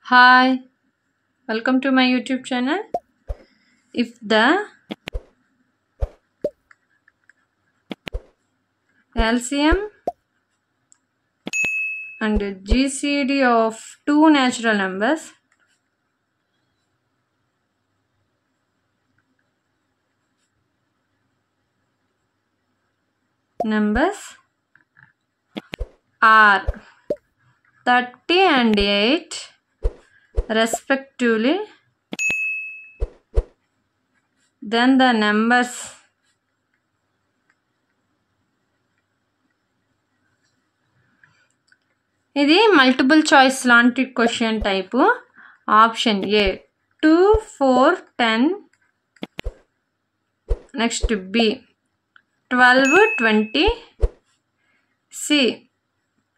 Hi, welcome to my YouTube channel. If the LCM and GCD of two natural numbers are 30 and 8 respectively, then the numbers ఇది multiple choice లాంటి question type. Option A 2, 4, 10, next B 12, 20, C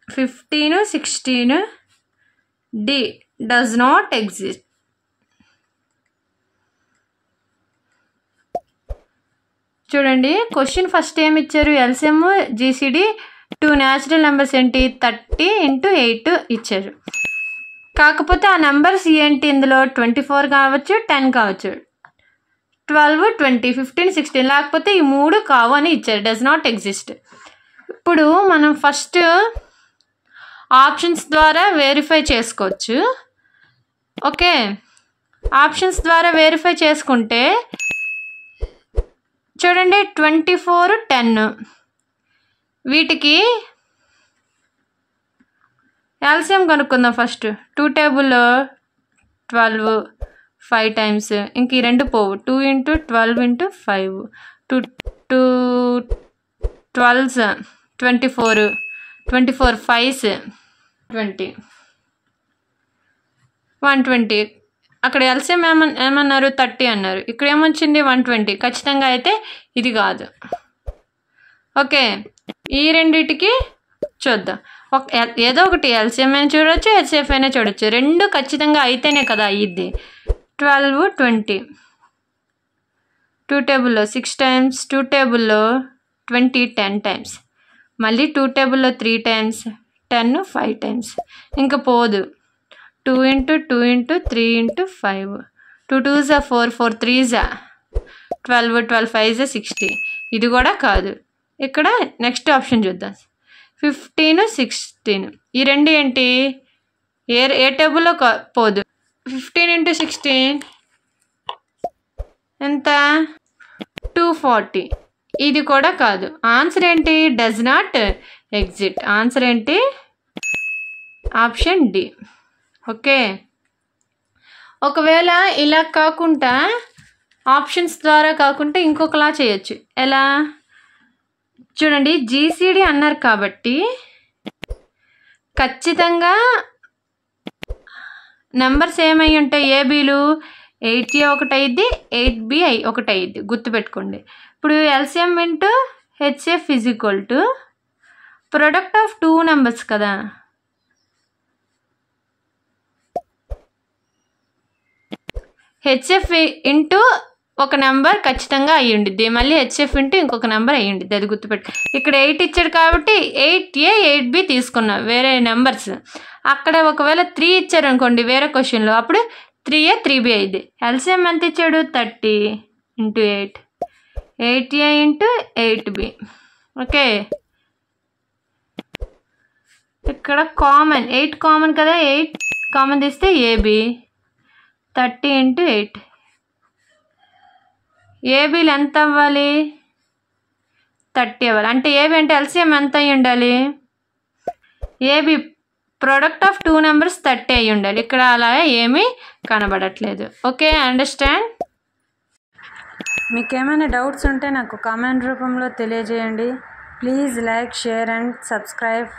15, 16, D does not exist. చూడండి, question first ఏమి ఇచ్చారు, LCM GCD two natural numbers ఏంటి 30 × 8 ఇచ్చారు. కాకపోతే ఆ numbers ఏంటి, ఇందులో 24 కావచ్చు, 10 కావచ్చు, 12, 20, 15, 16, లేకపోతే ఈ మూడు కావు అని ఇచ్చారు, డస్ నాట్ ఎగ్జిస్ట్. ఇప్పుడు మనం ఫస్ట్ ఆప్షన్స్ ద్వారా వెరిఫై చేసుకోవచ్చు. ఓకే, ఆప్షన్స్ ద్వారా వెరిఫై చేసుకుంటే చూడండి 24, 10 వీటికి ఎల్సిఎం కనుక్కుందాం. ఫస్ట్ 2 టేబుల్లో 12 5 టైమ్స్, ఇంక ఈ రెండు పోవు, 2 × 12 × 5, 2 12s 24, 24 5s 20, 120. అక్కడ ఎల్సిఎం ఏమన్నారు 30 అన్నారు, ఇక్కడ ఏమొచ్చింది 120. ఖచ్చితంగా అయితే ఇది కాదు. ఓకే, ఈ రెండిటికి చూద్దాం. ఏదో ఒకటి ఎల్సిఎం అయినా చూడవచ్చు, హెచ్సిఎఫ్ అయినా చూడవచ్చు, రెండు ఖచ్చితంగా అయితేనే కదా అయ్యిద్ది. 12, 20 2 టేబుల్లో 6 టైమ్స్, 2 టేబుల్లో 20 10 టైమ్స్, మళ్ళీ 2 టేబుల్లో 3 టైమ్స్, 10 5 టైమ్స్, ఇంకా పోదు. 2 × 2 × 3 × 5, 2 2s 4, 4 3s 12, 12 5s 60. ఇది కూడా కాదు. ఇక్కడ నెక్స్ట్ ఆప్షన్ చూద్దాం, 15, 16. ఈ రెండు ఏంటి, ఏ టేబుల్లో పోదు. 15 × 16 ఎంత, 240. ఇది కూడా కాదు. ఆన్సర్ ఏంటి, డస్ నాట్ ఎగ్జిట్. ఆన్సర్ ఏంటి, ఆప్షన్ డి. ఓకే, ఒకవేళ ఇలా కాకుండా ఆప్షన్స్ ద్వారా కాకుండా ఇంకొకలా చేయొచ్చు. ఎలా చూడండి, జీసీడీ అన్నారు కాబట్టి ఖచ్చితంగా నెంబర్స్ ఏమై ఉంటాయి, ఏబీలు 8A ఒకటి అయ్యిద్ది, 8B ఒకటి అయ్యిద్ది, గుర్తుపెట్టుకోండి. ఇప్పుడు LCM × HCF = product of two numbers కదా. హెచ్ఎఫ్ ఇంటూ ఒక నెంబర్ ఖచ్చితంగా అయ్యి ఉండిద్ది, మళ్ళీ హెచ్ఎఫ్ ఇంటూ ఇంకొక నెంబర్ అయ్యి ఉండిద్ది, అది గుర్తుపెట్టు. ఇక్కడ 8 ఇచ్చాడు కాబట్టి 8A 8B తీసుకున్నాం, వేరే నెంబర్స్. అక్కడ ఒకవేళ 3 ఇచ్చారు అనుకోండి వేరే క్వశ్చన్లో, అప్పుడు 3A 3B అయ్యిద్ది. ఎల్సిఎం ఎంత ఇచ్చాడు, 30 × 8, 8A × 8B. ఓకే, ఇక్కడ కామన్ 8 కామన్ కదా, 8 కామన్ తీస్తే ఏబి 30 × 8. ఏబీలు ఎంత అవ్వాలి, 30 అవ్వాలి. అంటే ఏబి అంటే ఎల్సిఎం ఎంత అయ్యి ఉండాలి, AB product of two numbers 30 అయ్యి ఉండాలి. ఇక్కడ అలా ఏమీ కనబడట్లేదు. Okay, understand. మీకు ఏమైనా డౌట్స్ ఉంటే నాకు కామెంట్ రూపంలో తెలియజేయండి. Please like, share and subscribe.